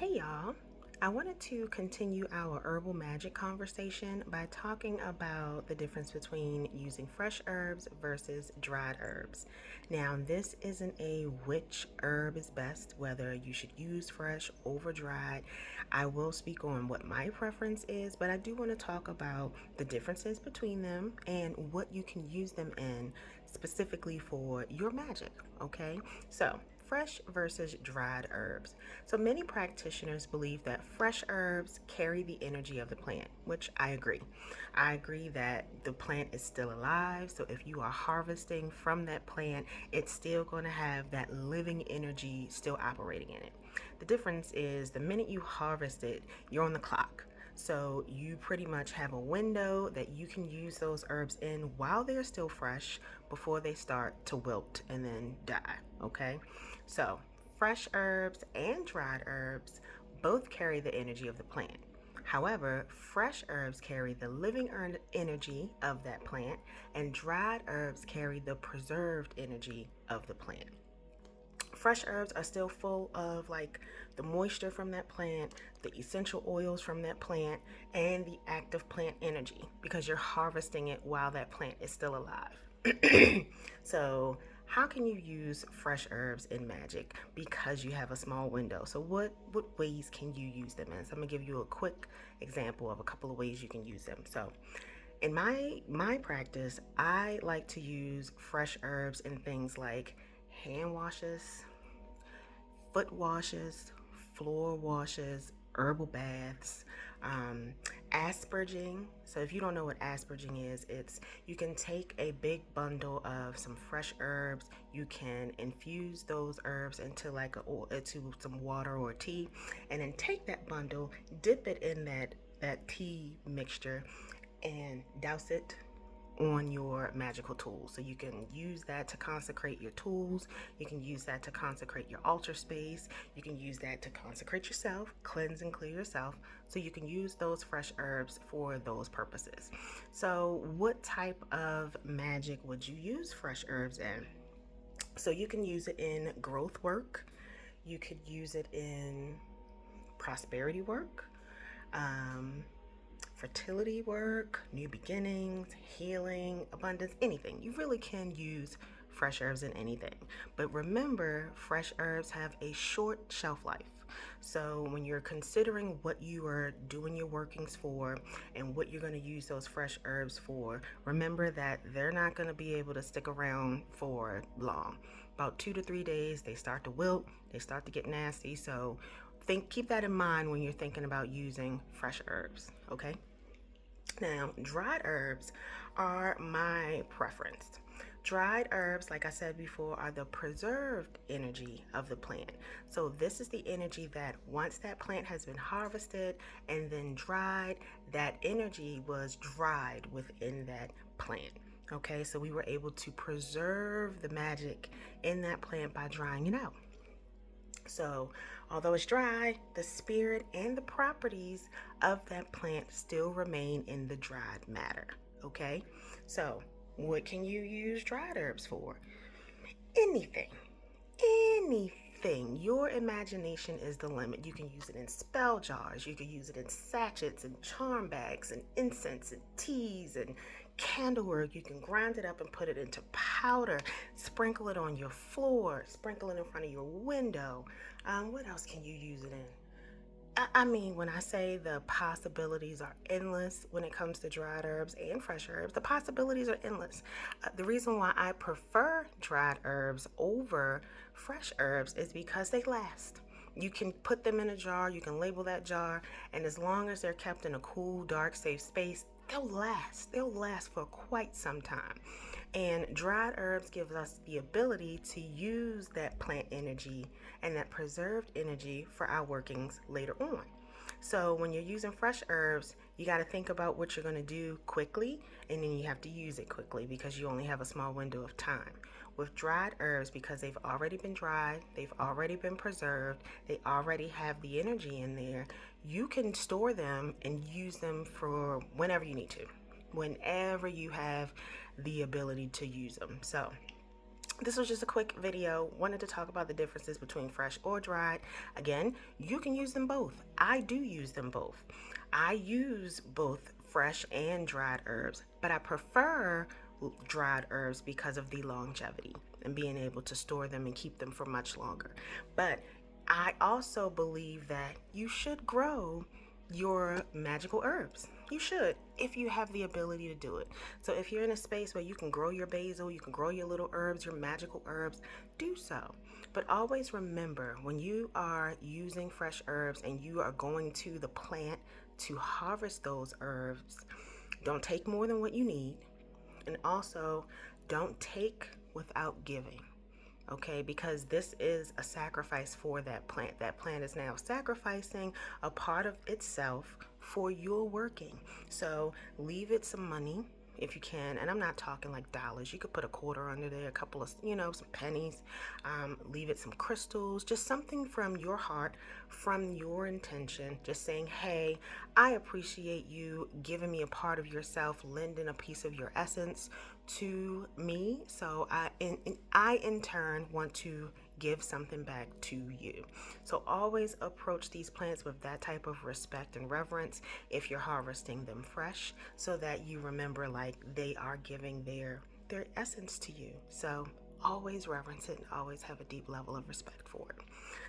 Hey y'all, I wanted to continue our herbal magic conversation by talking about the difference between using fresh herbs versus dried herbs. Now, this isn't a which herb is best, whether you should use fresh over dried. I will speak on what my preference is, but I do want to talk about the differences between them and what you can use them in specifically for your magic, okay? So, fresh versus dried herbs. So many practitioners believe that fresh herbs carry the energy of the plant, which I agree. I agree that the plant is still alive, so if you are harvesting from that plant, it's still going to have that living energy still operating in it. The difference is the minute you harvest it, you're on the clock. So you pretty much have a window that you can use those herbs in while they're still fresh before they start to wilt and then die, okay? So, fresh herbs and dried herbs both carry the energy of the plant. However, fresh herbs carry the living energy of that plant, and dried herbs carry the preserved energy of the plant. Fresh herbs are still full of like the moisture from that plant, the essential oils from that plant, and the active plant energy because you're harvesting it while that plant is still alive. So, how can you use fresh herbs in magic because you have a small window? So what ways can you use them in? So I'm gonna give you a quick example of a couple of ways you can use them. So in my practice, I like to use fresh herbs in things like hand washes, foot washes, floor washes, herbal baths, um, asperging. So if you don't know what asperging is, it's you can take a big bundle of some fresh herbs. You can infuse those herbs into into some water or tea, and then take that bundle, dip it in that tea mixture, and douse it on your magical tools. So you can use that to consecrate your tools. You can use that to consecrate your altar space. You can use that to consecrate yourself, cleanse and clear yourself. So you can use those fresh herbs for those purposes. So what type of magic would you use fresh herbs in? So you can use it in growth work. You could use it in prosperity work. Um, Fertility work, new beginnings, healing, abundance, anything. You really can use fresh herbs in anything. But remember, fresh herbs have a short shelf life. So when you're considering what you are doing your workings for and what you're going to use those fresh herbs for, remember that they're not going to be able to stick around for long. About 2 to 3 days, they start to wilt, they start to get nasty. So keep that in mind when you're thinking about using fresh herbs, okay? Now, dried herbs are my preference. Dried herbs, like I said before, are the preserved energy of the plant. So, this is the energy that once that plant has been harvested and then dried, that energy was dried within that plant. Okay, so we were able to preserve the magic in that plant by drying it out. So, although it's dry, the spirit and the properties of that plant still remain in the dried matter. Okay? So, what can you use dried herbs for? Anything. Anything. Your imagination is the limit. You can use it in spell jars, you can use it in sachets and charm bags and incense and teas and candlework. You can grind it up and put it into powder, sprinkle it on your floor, sprinkle it in front of your window. What else can you use it in? I mean, when I say the possibilities are endless when it comes to dried herbs and fresh herbs, the possibilities are endless. The reason why I prefer dried herbs over fresh herbs is because they last. You can put them in a jar, you can label that jar, and as long as they're kept in a cool, dark, safe space, they'll last. They'll last for quite some time. And dried herbs give us the ability to use that plant energy and that preserved energy for our workings later on. So when you're using fresh herbs, you got to think about what you're going to do quickly, and then you have to use it quickly because you only have a small window of time. With dried herbs, because they've already been dried, they've already been preserved, they already have the energy in there, you can store them and use them for whenever you need to, whenever you have the ability to use them. So This was just a quick video. Wanted to talk about the differences between fresh or dried. Again, you can use them both. I do use them both. I use both fresh and dried herbs, but I prefer dried herbs because of the longevity and being able to store them and keep them for much longer. But I also believe that you should grow your magical herbs. You should, if you have the ability to do it. So if you're in a space where you can grow your basil, you can grow your little herbs, your magical herbs, do so. But always remember, when you are using fresh herbs and you are going to the plant to harvest those herbs, don't take more than what you need. And also, don't take without giving. Okay, because this is a sacrifice for that plant. That plant is now sacrificing a part of itself for your working. So leave it some money if you can, and I'm not talking like dollars. You could put a quarter under there, a couple of, some pennies. Leave it some crystals, just something from your heart, from your intention, just saying, hey, I appreciate you giving me a part of yourself, lending a piece of your essence to me. So I in turn want to give something back to you. So always approach these plants with that type of respect and reverence if you're harvesting them fresh, so that you remember like they are giving their essence to you. So always reverence it and always have a deep level of respect for it.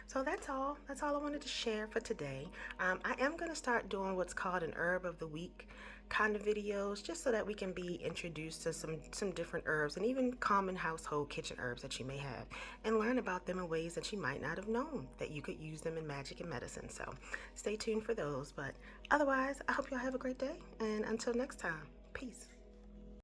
So that's all I wanted to share for today. I am going to start doing what's called an herb of the week kind of videos, just so that we can be introduced to some different herbs and even common household kitchen herbs that you may have, and learn about them in ways that you might not have known that you could use them in magic and medicine. So stay tuned for those. But otherwise, I hope y'all have a great day, and until next time, peace.